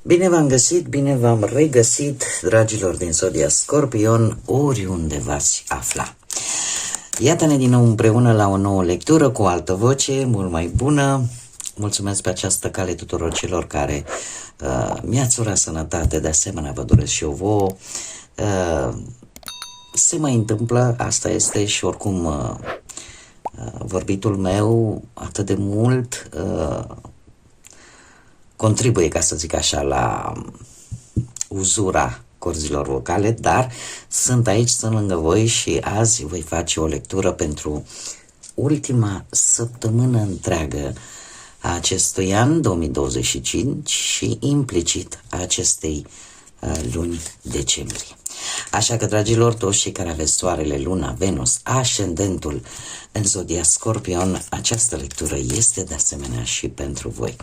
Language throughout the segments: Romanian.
Bine v-am găsit, bine v-am regăsit, dragilor din Zodia Scorpion, oriunde v-ați afla. Iată-ne din nou împreună la o nouă lectură cu o altă voce, mult mai bună. Mulțumesc pe această cale tuturor celor care mi-ați urat sănătate, de asemenea vă doresc și eu vouă. Se mai întâmplă, asta este și oricum vorbitul meu atât de mult contribuie, ca să zic așa, la uzura corzilor vocale, dar sunt aici, sunt lângă voi și azi voi face o lectură pentru ultima săptămână întreagă a acestui an 2025 și implicit a acestei luni decembrie. Așa că, dragilor, toți cei care aveți soarele, luna, Venus, ascendentul în Zodia Scorpion, această lectură este de asemenea și pentru voi.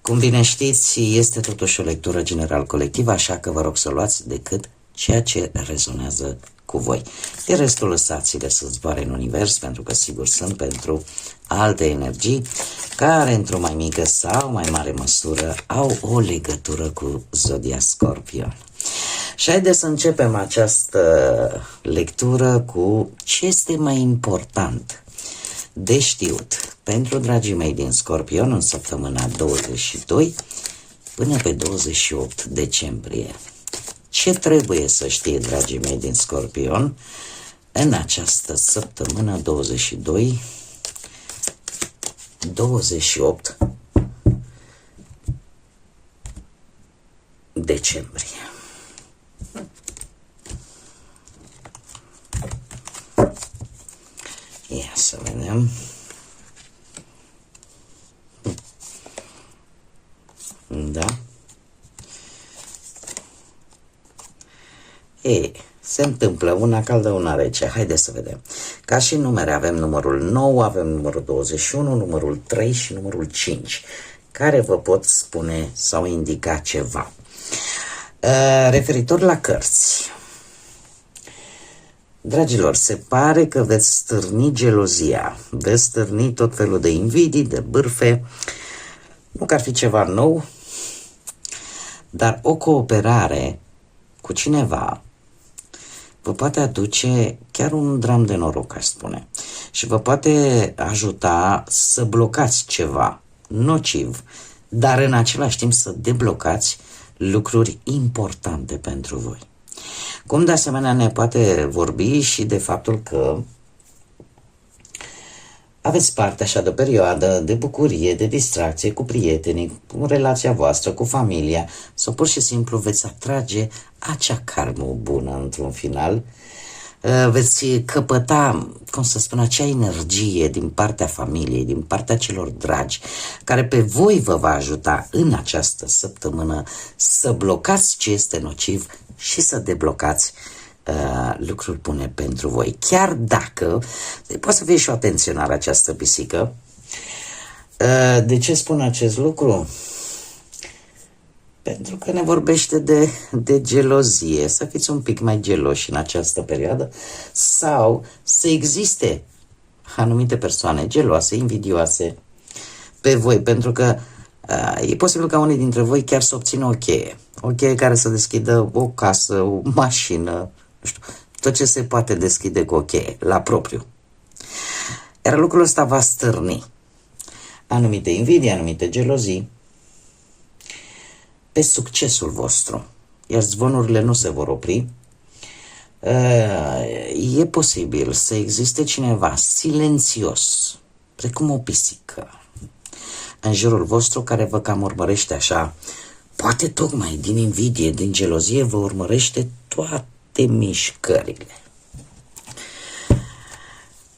Cum bine știți, este totuși o lectură general colectivă, așa că vă rog să luați decât ceea ce rezonează cu voi. De restul lăsați-le să zboare în univers, pentru că sigur sunt pentru alte energii care într-o mai mică sau mai mare măsură au o legătură cu Zodia Scorpion. Și haideți să începem această lectură cu ce este mai important de știut pentru dragii mei din Scorpion în săptămâna 22 până pe 28 decembrie. Ce trebuie să știe, dragii mei din Scorpion, în această săptămână 28 decembrie? Ia să vedem. Da. Se întâmplă una caldă, una rece. Haideți să vedem. Ca și numere avem numărul 9, avem numărul 21, numărul 3 și numărul 5, care vă pot spune sau indica ceva. Referitor la cărți, dragilor, se pare că veți stârni gelozia, veți stârni tot felul de invidii, de bârfe, nu că ar fi ceva nou, dar o cooperare cu cineva vă poate aduce chiar un dram de noroc, aș spune, și vă poate ajuta să blocați ceva nociv, dar în același timp să deblocați lucruri importante pentru voi. Cum de asemenea ne poate vorbi și de faptul că aveți parte așa de o perioadă de bucurie, de distracție cu prietenii, cu relația voastră, cu familia, sau pur și simplu veți atrage acea karmă bună într-un final, veți căpăta, cum să spun, acea energie din partea familiei, din partea celor dragi, care pe voi vă va ajuta în această săptămână să blocați ce este nociv și să deblocați lucruri bune pentru voi. Chiar dacă poate să fie și o atenționare această pisică. De ce spun acest lucru? Pentru că ne vorbește de gelozie. Să fiți un pic mai geloși în această perioadă sau să existe anumite persoane geloase, invidioase pe voi, pentru că e posibil ca unii dintre voi chiar să obțină o cheie care să deschidă o casă, o mașină, nu știu, tot ce se poate deschide cu o cheie, la propriu. Iar lucrul ăsta va stârni anumite invidii, anumite gelozii pe succesul vostru, iar zvonurile nu se vor opri. E posibil să existe cineva silențios, precum o pisică, în jurul vostru, care vă cam urmărește așa, poate tocmai din invidie, din gelozie, vă urmărește toate mișcările.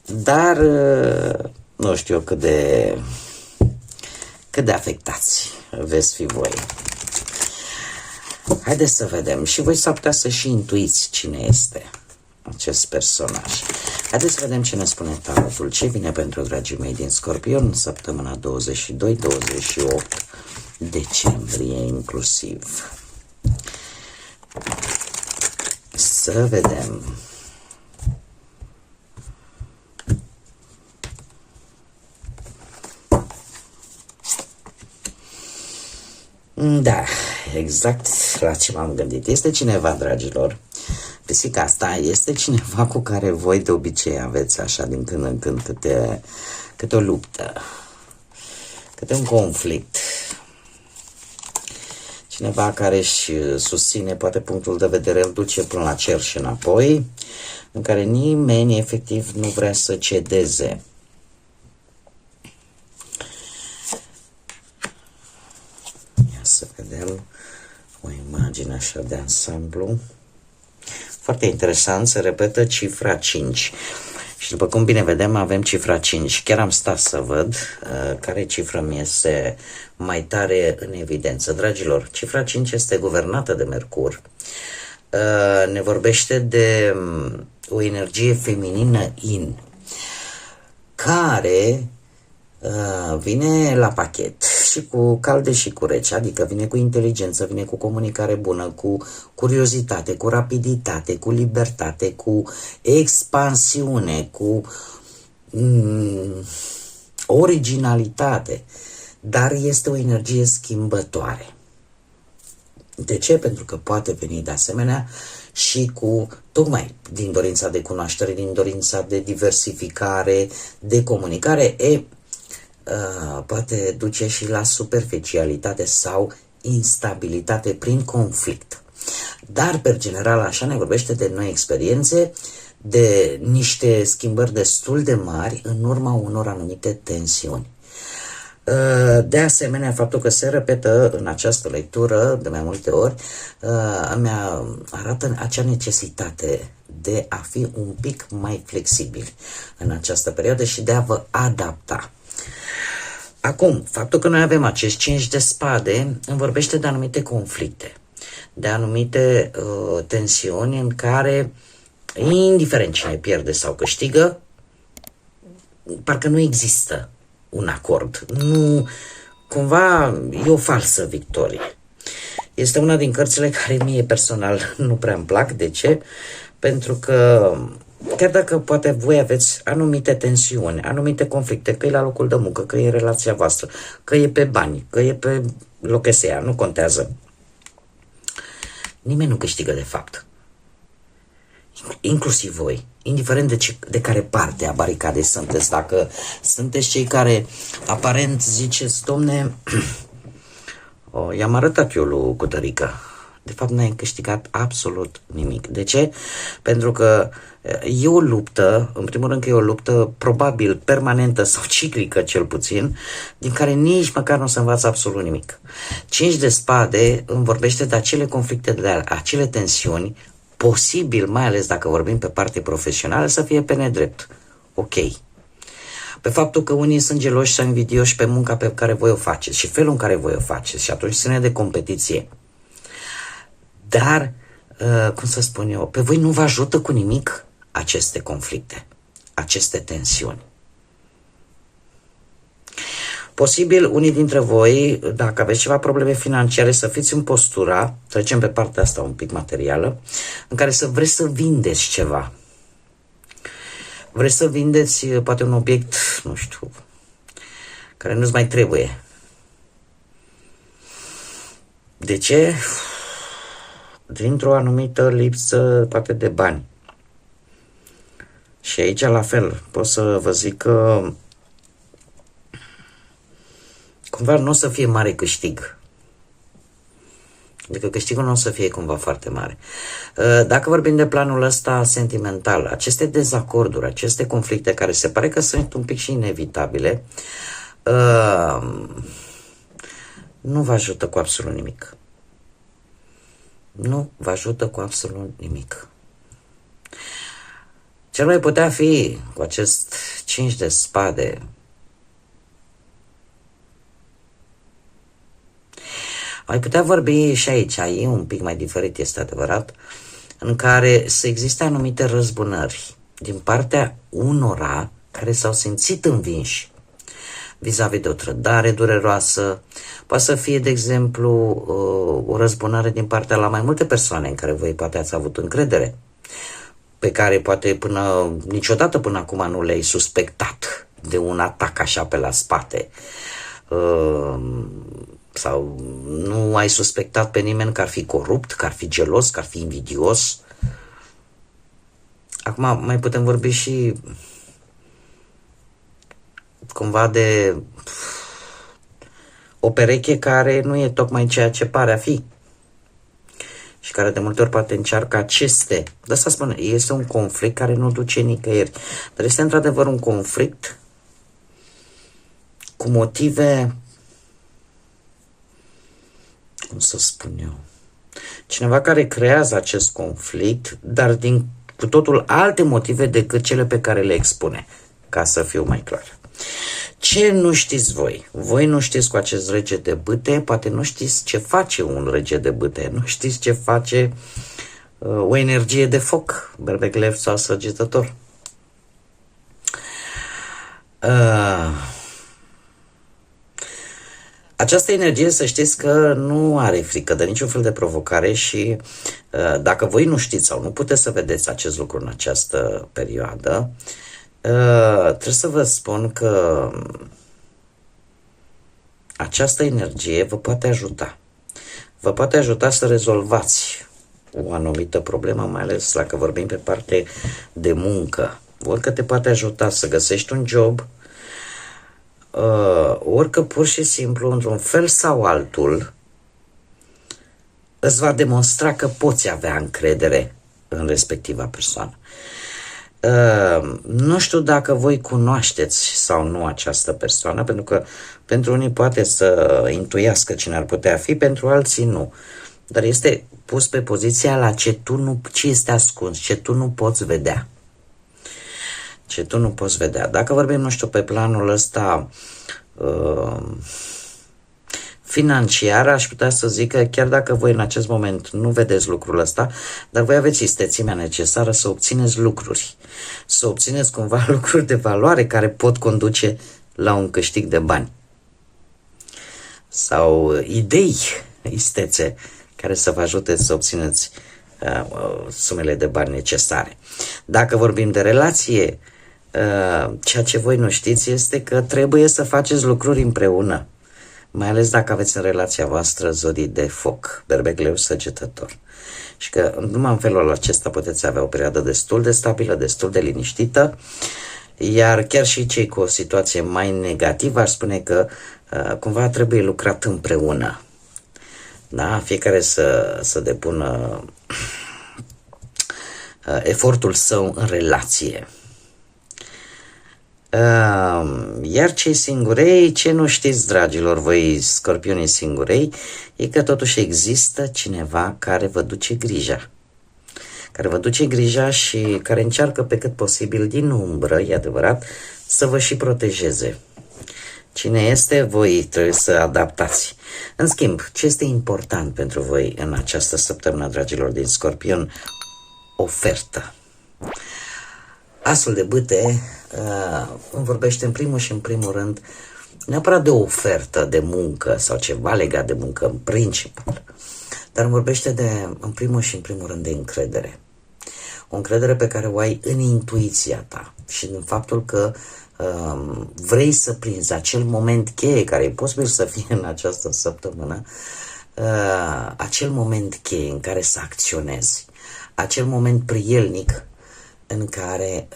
Dar nu știu cât de afectați veți fi voi. Haideți să vedem. Și voi s-ar putea să și intuiți cine este acest personaj. Haideți să vedem ce ne spune tarotul. Ce vine pentru dragii mei din Scorpion în săptămâna 22-28 decembrie inclusiv. Să vedem. Da, exact la ce m-am gândit. Este cineva, dragilor, pisica asta este cineva cu care voi de obicei aveți așa din când în când câte o luptă, câte un conflict. Cineva care își susține poate punctul de vedere, îl duce până la cer și înapoi, în care nimeni efectiv nu vrea să cedeze. Ia să vedem o imagine așa de ansamblu. Foarte interesant, se repetă cifra 5. Și după cum bine vedem, avem cifra 5. Chiar am stat să văd care cifră mi este mai tare în evidență. Dragilor, cifra 5 este guvernată de Mercur. Ne vorbește de o energie feminină yin, care vine la pachet și cu calde și cu rece, adică vine cu inteligență, vine cu comunicare bună, cu curiozitate, cu rapiditate, cu libertate, cu expansiune, cu originalitate, dar este o energie schimbătoare. De ce? Pentru că poate veni de asemenea și cu, tocmai din dorința de cunoaștere, din dorința de diversificare, de comunicare, poate duce și la superficialitate sau instabilitate prin conflict. Dar, pe general, așa ne vorbește de noi experiențe, de niște schimbări destul de mari în urma unor anumite tensiuni. De asemenea, faptul că se repetă în această lectură de mai multe ori îmi arată acea necesitate de a fi un pic mai flexibil în această perioadă și de a vă adapta. Acum, faptul că noi avem acest 5 de spade îmi vorbește de anumite conflicte, de anumite tensiuni în care, indiferent cine pierde sau câștigă, parcă nu există un acord. Nu, cumva e o falsă victorie. Este una din cărțile care mie personal nu prea îmi plac. De ce? Pentru că chiar dacă poate voi aveți anumite tensiuni, anumite conflicte, că e la locul de muncă, că e relația voastră, că e pe bani, că e pe locheseia, nu contează. Nimeni nu câștigă de fapt. Inclusiv voi, indiferent de care parte a baricadei sunteți. Dacă sunteți cei care aparent ziceți, domne, i-am arătat eu lui Cutărică, de fapt n-ai câștigat absolut nimic. De ce? Pentru că e o luptă, în primul rând că e o luptă probabil permanentă sau ciclică cel puțin, din care nici măcar nu se învață absolut nimic. 5 de spade îmi vorbește de acele conflicte, de acele tensiuni, posibil, mai ales dacă vorbim pe parte profesională, să fie pe nedrept. Ok. Pe faptul că unii sunt geloși sau invidioși pe munca pe care voi o faceți și felul în care voi o faceți și atunci ține de competiție. Dar, cum să spun eu, pe voi nu vă ajută cu nimic aceste conflicte, aceste tensiuni. Posibil, unii dintre voi, dacă aveți ceva probleme financiare, să fiți în postura, trecem pe partea asta un pic materială, în care să vreți să vindeți ceva. Vreți să vindeți poate un obiect, nu știu, care nu-ți mai trebuie. De ce? Dintr-o anumită lipsă, poate, de bani. Și aici, la fel, pot să vă zic că cumva nu o să fie mare câștig. Adică câștigul nu o să fie cumva foarte mare. Dacă vorbim de planul ăsta sentimental, aceste dezacorduri, aceste conflicte care se pare că sunt un pic și inevitabile, nu vă ajută cu absolut nimic. Nu vă ajută cu absolut nimic. Ce mai putea fi cu acest 5 de spade? Mai putea vorbi și aici, e un pic mai diferit, este adevărat, în care să existe anumite răzbunări din partea unora care s-au simțit învinși vis-a-vis de o trădare dureroasă. Poate să fie, de exemplu, o răzbunare din partea la mai multe persoane în care voi poate ați avut încredere, pe care poate niciodată până acum nu le-ai suspectat de un atac așa pe la spate. Sau nu ai suspectat pe nimeni că ar fi corupt, că ar fi gelos, că ar fi invidios. Acum mai putem vorbi și cumva de o pereche care nu e tocmai ceea ce pare a fi și care de multe ori poate încearcă de asta spun, este un conflict care nu duce nicăieri, dar este într-adevăr un conflict cu motive, cum să spun eu, cineva care creează acest conflict, dar cu totul alte motive decât cele pe care le expune, ca să fiu mai clar. Ce nu știți voi? Voi nu știți cu acest rege de bâte, poate nu știți ce face un rege de bâte, nu știți ce face o energie de foc, berbeclev sau săgetător. Această energie, să știți că nu are frică de niciun fel de provocare și dacă voi nu știți sau nu puteți să vedeți acest lucru în această perioadă, trebuie să vă spun că această energie vă poate ajuta. Vă poate ajuta să rezolvați o anumită problemă, mai ales dacă vorbim pe parte de muncă. Ori că te poate ajuta să găsești un job, ori că pur și simplu, într-un fel sau altul, îți va demonstra că poți avea încredere în respectiva persoană. Nu știu dacă voi cunoașteți sau nu această persoană, pentru că pentru unii poate să intuiască cine ar putea fi, pentru alții nu. Dar este pus pe poziția la ce este ascuns, ce tu nu poți vedea. Ce tu nu poți vedea. Dacă vorbim, nu știu, pe planul ăsta financiar, aș putea să zic că chiar dacă voi în acest moment nu vedeți lucrul ăsta, dar voi aveți istețimea necesară să obțineți lucruri. Să obțineți cumva lucruri de valoare care pot conduce la un câștig de bani. Sau idei istețe care să vă ajute să obțineți sumele de bani necesare. Dacă vorbim de relație, ceea ce voi nu știți este că trebuie să faceți lucruri împreună. Mai ales dacă aveți în relația voastră zodii de foc, berbec, leu, săgetător. Și că numai în felul acesta puteți avea o perioadă destul de stabilă, destul de liniștită, iar chiar și cei cu o situație mai negativă ar spune că cumva trebuie lucrat împreună. Da? Fiecare să depună efortul său în relație. Iar cei singurei, ce nu știți, dragilor, voi scorpionii singurei, e că totuși există cineva care vă duce grija. Care vă duce grija și care încearcă pe cât posibil din umbră, e adevărat, să vă și protejeze. Cine este, voi trebuie să adaptați. În schimb, ce este important pentru voi în această săptămână, dragilor din Scorpion? Ofertă. Asul de bâte îmi vorbește în primul și în primul rând neapărat de o ofertă de muncă sau ceva legat de muncă în principal, dar îmi vorbește în primul și în primul rând de încredere. O încredere pe care o ai în intuiția ta și în faptul că vrei să prinzi acel moment cheie care e posibil să fie în această săptămână, acel moment cheie în care să acționezi, acel moment prielnic în care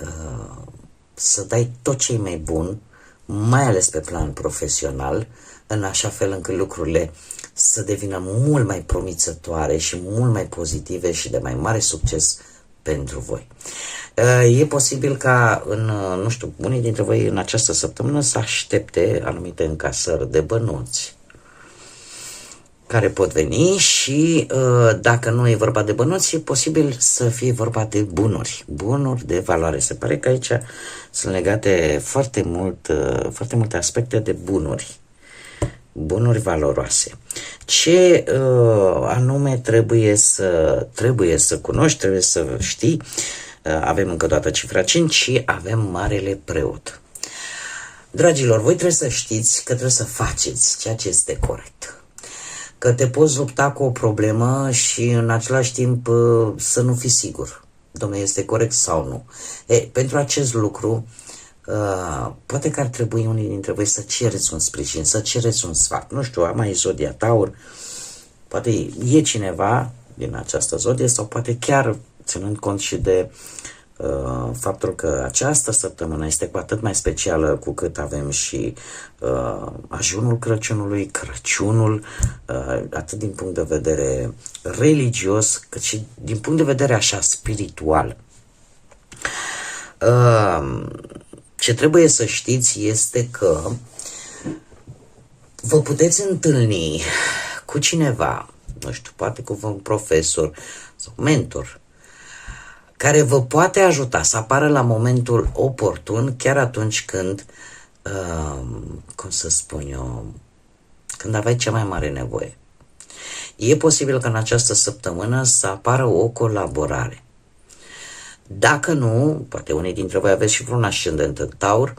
să dai tot ce e mai bun, mai ales pe plan profesional, în așa fel încât lucrurile să devină mult mai promițătoare și mult mai pozitive și de mai mare succes pentru voi. E posibil ca, nu știu, unii dintre voi în această săptămână să aștepte anumite încasări de bănuți care pot veni și dacă nu e vorba de bănuți, e posibil să fie vorba de bunuri de valoare. Se pare că aici sunt legate foarte multe aspecte de bunuri valoroase. Ce anume trebuie să cunoști, trebuie să știi Avem încă o dată cifra 5 și avem Marele Preot. Dragilor, voi trebuie să știți că trebuie să faceți ceea ce este corect. Că te poți lupta cu o problemă și în același timp să nu fii sigur. Dom'le, este corect sau nu? Pentru acest lucru, poate că ar trebui unii dintre voi să cereți un sprijin, să cereți un sfat. Nu știu, am aici zodia Taur, poate e cineva din această zodie sau poate chiar ținând cont și de faptul că această săptămână este cu atât mai specială cu cât avem și ajunul Crăciunului, Crăciunul, atât din punct de vedere religios, cât și din punct de vedere așa spiritual. Ce trebuie să știți este că vă puteți întâlni cu cineva, nu știu, poate cu un profesor sau mentor, care vă poate ajuta să apară la momentul oportun, chiar atunci când, cum să spun eu, când aveai cea mai mare nevoie. E posibil că în această săptămână să apară o colaborare. Dacă nu, poate unii dintre voi aveți și vreun ascendent în Taur,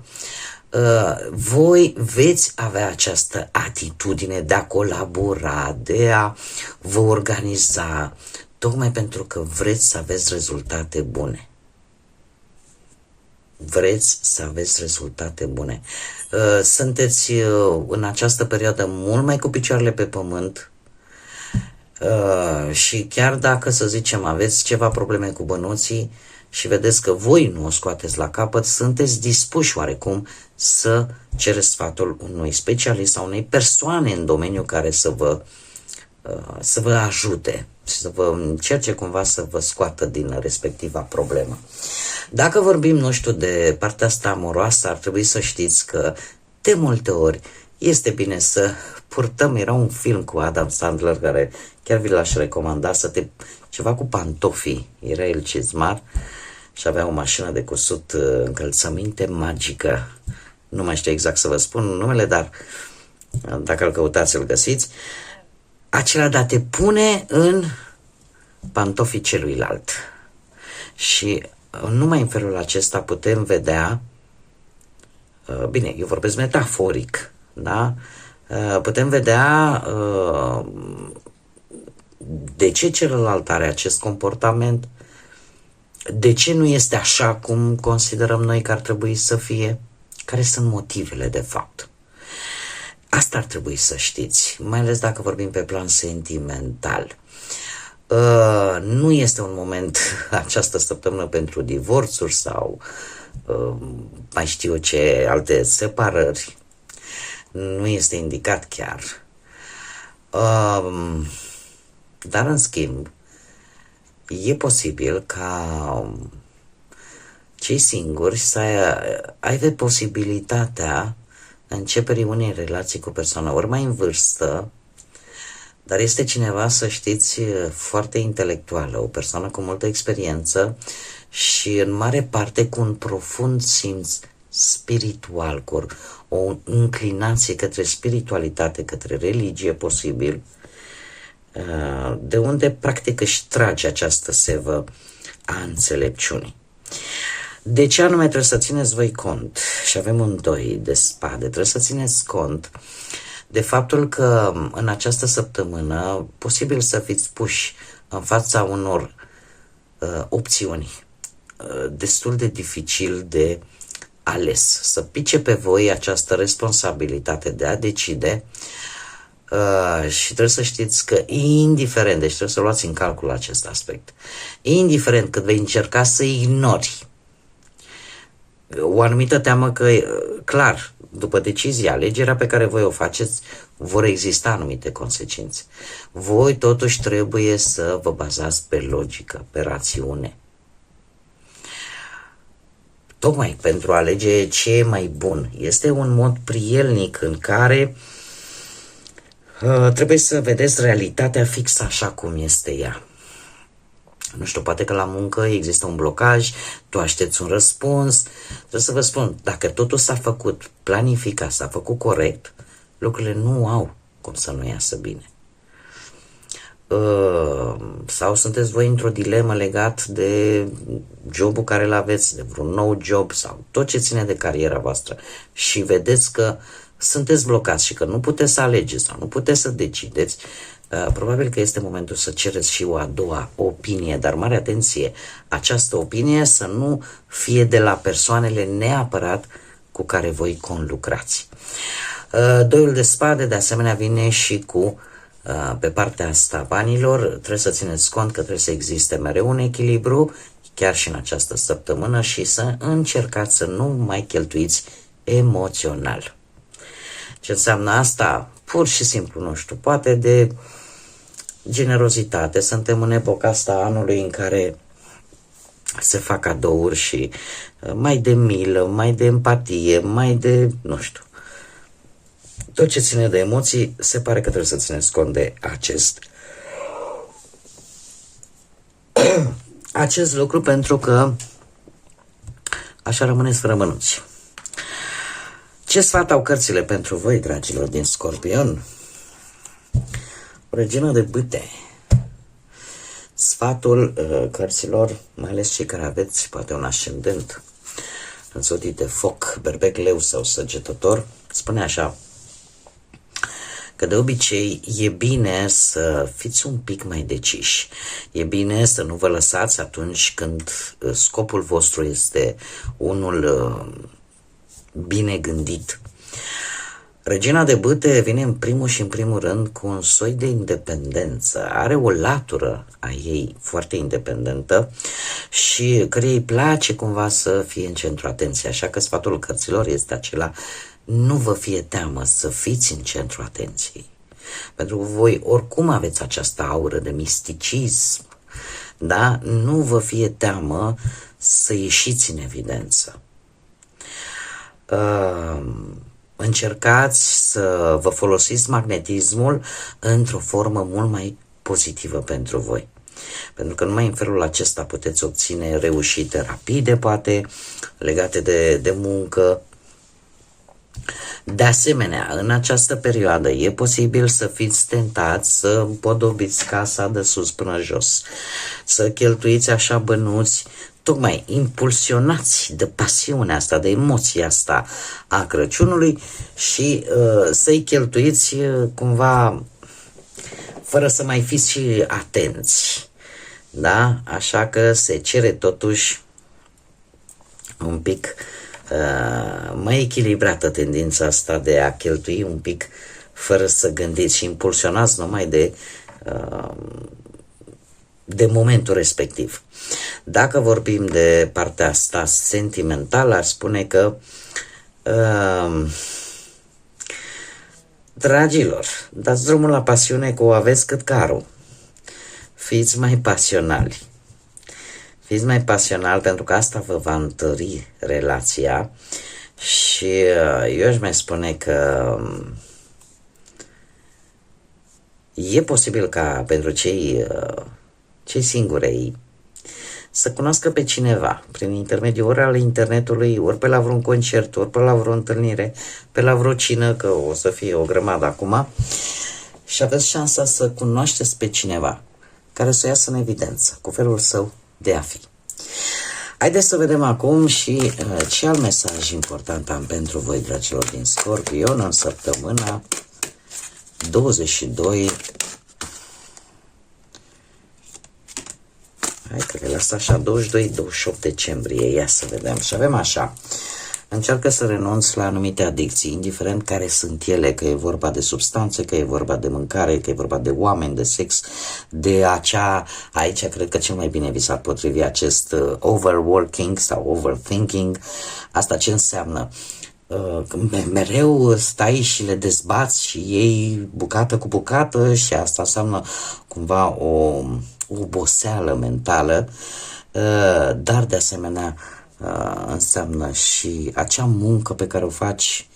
voi veți avea această atitudine de a colabora, de a vă organiza, tocmai pentru că vreți să aveți rezultate bune. Vreți să aveți rezultate bune. Sunteți în această perioadă mult mai cu picioarele pe pământ și chiar dacă, să zicem, aveți ceva probleme cu bănuții și vedeți că voi nu o scoateți la capăt, sunteți dispuși oarecum să cereți sfatul unui specialist sau unei persoane în domeniu care să vă ajute și să vă încerce cumva să vă scoată din respectiva problemă. Dacă vorbim, nu știu, de partea asta amoroasă, ar trebui să știți că de multe ori este bine să purtăm, era un film cu Adam Sandler care chiar vi l-aș recomanda, ceva cu pantofii, era el cizmar și avea o mașină de cusut încălțăminte magică. Nu mai știu exact să vă spun numele, dar dacă îl căutați, îl găsiți. Acela de a te pune în pantofii celuilalt. Și numai în felul acesta putem vedea, bine, eu vorbesc metaforic, da? Putem vedea de ce celălalt are acest comportament, de ce nu este așa cum considerăm noi că ar trebui să fie, care sunt motivele de fapt. Asta ar trebui să știți, mai ales dacă vorbim pe plan sentimental. Nu este un moment această săptămână pentru divorțuri sau mai știu eu ce alte separări. Nu este indicat chiar. Dar în schimb, e posibil ca cei singuri să aibă posibilitatea începerii unei relații cu o persoană ori mai în vârstă, dar este cineva, să știți, foarte intelectuală, o persoană cu multă experiență și în mare parte cu un profund simț spiritual, cu o înclinație către spiritualitate, către religie posibil, de unde practic își trage această sevă a înțelepciunii. De ce anume trebuie să țineți voi cont? Și avem un 2 de spade. Trebuie să țineți cont de faptul că în această săptămână posibil să fiți puși în fața unor opțiuni destul de dificil de ales. Să pice pe voi această responsabilitate de a decide și trebuie să știți că indiferent, deci trebuie să luați în calcul acest aspect, indiferent cât vei încerca să ignori o anumită teamă că, clar, după decizia, alegerea pe care voi o faceți, vor exista anumite consecințe. Voi totuși trebuie să vă bazați pe logică, pe rațiune. Tocmai pentru a alege ce e mai bun. Este un mod prielnic în care trebuie să vedeți realitatea fix așa cum este ea. Nu știu, poate că la muncă există un blocaj, tu aștepți un răspuns. Trebuie să vă spun, dacă totul s-a făcut planificat, s-a făcut corect, lucrurile nu au cum să nu iasă bine. sau sunteți voi într-o dilemă legat de jobul care îl aveți, de vreun nou job sau tot ce ține de cariera voastră și vedeți că sunteți blocați și că nu puteți să alegeți sau nu puteți să decideți, probabil că este momentul să cereți și o a doua opinie, dar mare atenție, această opinie să nu fie de la persoanele neapărat cu care voi conlucrați. Doiul de spade de asemenea vine și cu pe partea asta banilor, trebuie să țineți cont că trebuie să existe mereu un echilibru, chiar și în această săptămână, și să încercați să nu mai cheltuiți emoțional. Ce înseamnă asta? Pur și simplu, nu știu, poate de generozitate. Suntem în epoca asta anului în care se fac cadouri și mai de milă, mai de empatie, mai de, nu știu, tot ce ține de emoții, se pare că trebuie să țineți cont de acest lucru, pentru că așa rămâneți fără mânuți. Ce sfat au cărțile pentru voi, dragilor din Scorpion? O regină de bâte. Sfatul cărților, mai ales cei care aveți poate un ascendent însoțit de foc, berbec, leu sau săgetător, spune așa, că de obicei e bine să fiți un pic mai deciși. E bine să nu vă lăsați atunci când scopul vostru este unul bine gândit. Regina de bâte vine în primul și în primul rând cu un soi de independență. Are o latură a ei foarte independentă și care îi place cumva să fie în centru atenției. Așa că sfatul cărților este acela: nu vă fie teamă să fiți în centru atenției. Pentru că voi oricum aveți această aură de misticism, da? Nu vă fie teamă să ieșiți în evidență. Încercați să vă folosiți magnetismul într-o formă mult mai pozitivă pentru voi. Pentru că numai în felul acesta puteți obține reușite rapide, poate, legate de muncă. De asemenea, în această perioadă e posibil să fiți tentați să împodobiți casa de sus până jos, să cheltuiți așa bănuți, tocmai impulsionați de pasiunea asta, de emoția asta a Crăciunului și să-i cheltuiți cumva fără să mai fiți și atenți. Da? Așa că se cere totuși un pic mai echilibrată tendința asta de a cheltui un pic fără să gândiți și impulsionați numai de momentul respectiv. Dacă vorbim de partea asta sentimentală, aș spune că dragilor, dați drumul la pasiune, că o aveți cât carul. Fiți mai pasionali. Fiți mai pasional, pentru că asta vă va întări relația și eu aș mai spune că e posibil ca pentru cei singurei să cunoască pe cineva prin intermediul ori al internetului, ori pe la vreun concert, ori pe la vreo întâlnire, pe la vreo cină, că o să fie o grămadă acum, și aveți șansa să cunoașteți pe cineva care să iasă în evidență cu felul său de a fi. Haideți să vedem acum și ce alt mesaj important am pentru voi, dragilor din Scorpion, în săptămâna 22. Hai că le las așa, 22-28 decembrie, ia să vedem. Și avem așa: încearcă să renunți la anumite adicții, indiferent care sunt ele, că e vorba de substanțe, că e vorba de mâncare, că e vorba de oameni, de sex, de acea, aici cred că cel mai bine vi s-ar potrivi acest overworking sau overthinking. Asta ce înseamnă? Mereu stai și le dezbați și iei bucată cu bucată și asta înseamnă cumva o oboseală mentală, dar de asemenea înseamnă și acea muncă pe care o faci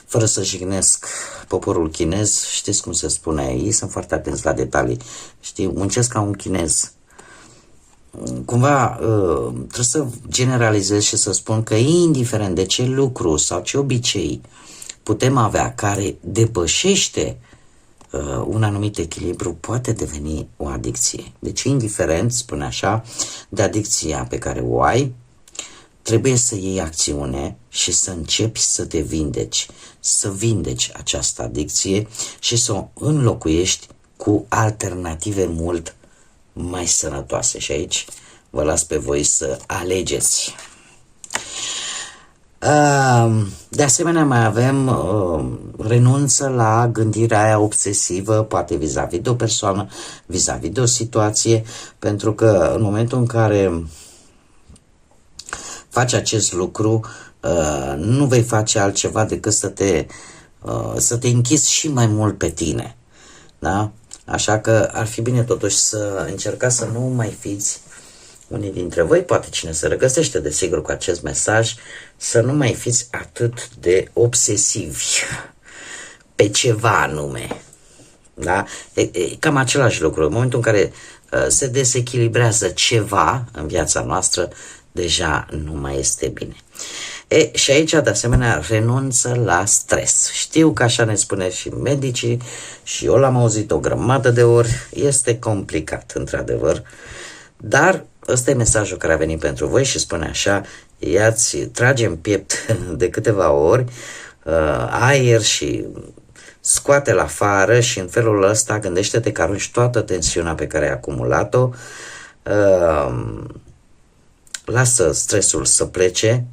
fără să jignesc poporul chinez. Știți cum se spune? Ei sunt foarte atenți la detalii. Știi? Muncesc ca un chinez. Cumva trebuie să generalizez și să spun că indiferent de ce lucru sau ce obicei putem avea care depășește un anumit echilibru poate deveni o adicție. Deci, indiferent, spune așa, de adicția pe care o ai, trebuie să iei acțiune și să începi să te vindeci, să vindeci această adicție și să o înlocuiești cu alternative mult mai sănătoase. Și aici vă las pe voi să alegeți. De asemenea, mai avem renunță la gândirea aia obsesivă, poate vis-a-vis de o persoană, vis-a-vis de o situație, pentru că în momentul în care faci acest lucru, nu vei face altceva decât să te închizi și mai mult pe tine. Da? Așa că ar fi bine totuși să încercați să nu mai fiți, unii dintre voi, poate cine se regăsește desigur cu acest mesaj, să nu mai fiți atât de obsesivi pe ceva anume. Da? E cam același lucru. În momentul în care se desechilibrează ceva în viața noastră, deja nu mai este bine. Și aici, de asemenea, renunță la stres. Știu că așa ne spune și medicii și eu l-am auzit o grămadă de ori. Este complicat, într-adevăr, dar ăsta e mesajul care a venit pentru voi și spune așa: ia-ți, trage în piept de câteva ori aer și scoate-l afară și în felul ăsta gândește-te că arunci toată tensiunea pe care ai acumulat-o, lasă stresul să plece,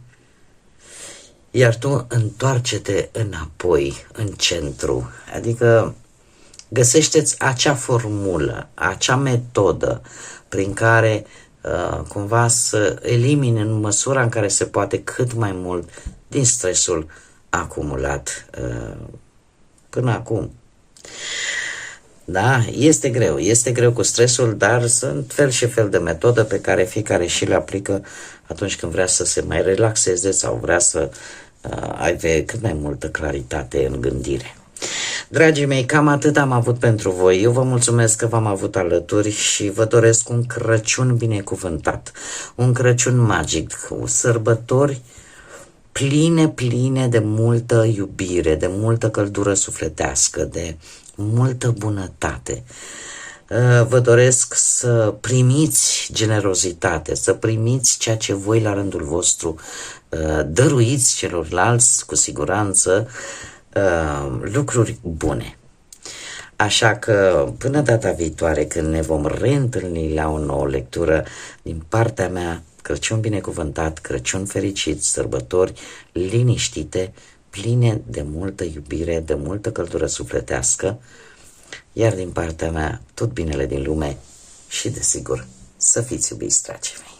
iar tu întoarce-te înapoi în centru, adică găsește-ți acea formulă, acea metodă prin care cumva să elimini în măsura în care se poate cât mai mult din stresul acumulat până acum. Da, este greu cu stresul, dar sunt fel și fel de metodă pe care fiecare și le aplică atunci când vrea să se mai relaxeze sau vrea să aibă cât mai multă claritate în gândire. Dragii mei, cam atât am avut pentru voi. Eu vă mulțumesc că v-am avut alături și vă doresc un Crăciun binecuvântat, un Crăciun magic, cu sărbători pline de multă iubire, de multă căldură sufletească, de multă bunătate. Vă doresc să primiți generozitate, să primiți ceea ce voi la rândul vostru dăruiți celorlalți, cu siguranță, lucruri bune. Așa că până data viitoare, când ne vom reîntâlni la o nouă lectură, din partea mea, Crăciun binecuvântat, Crăciun fericit, sărbători liniștite, pline de multă iubire, de multă căldură sufletească, iar din partea mea tot binele din lume și, desigur, să fiți iubiți, dragii mei.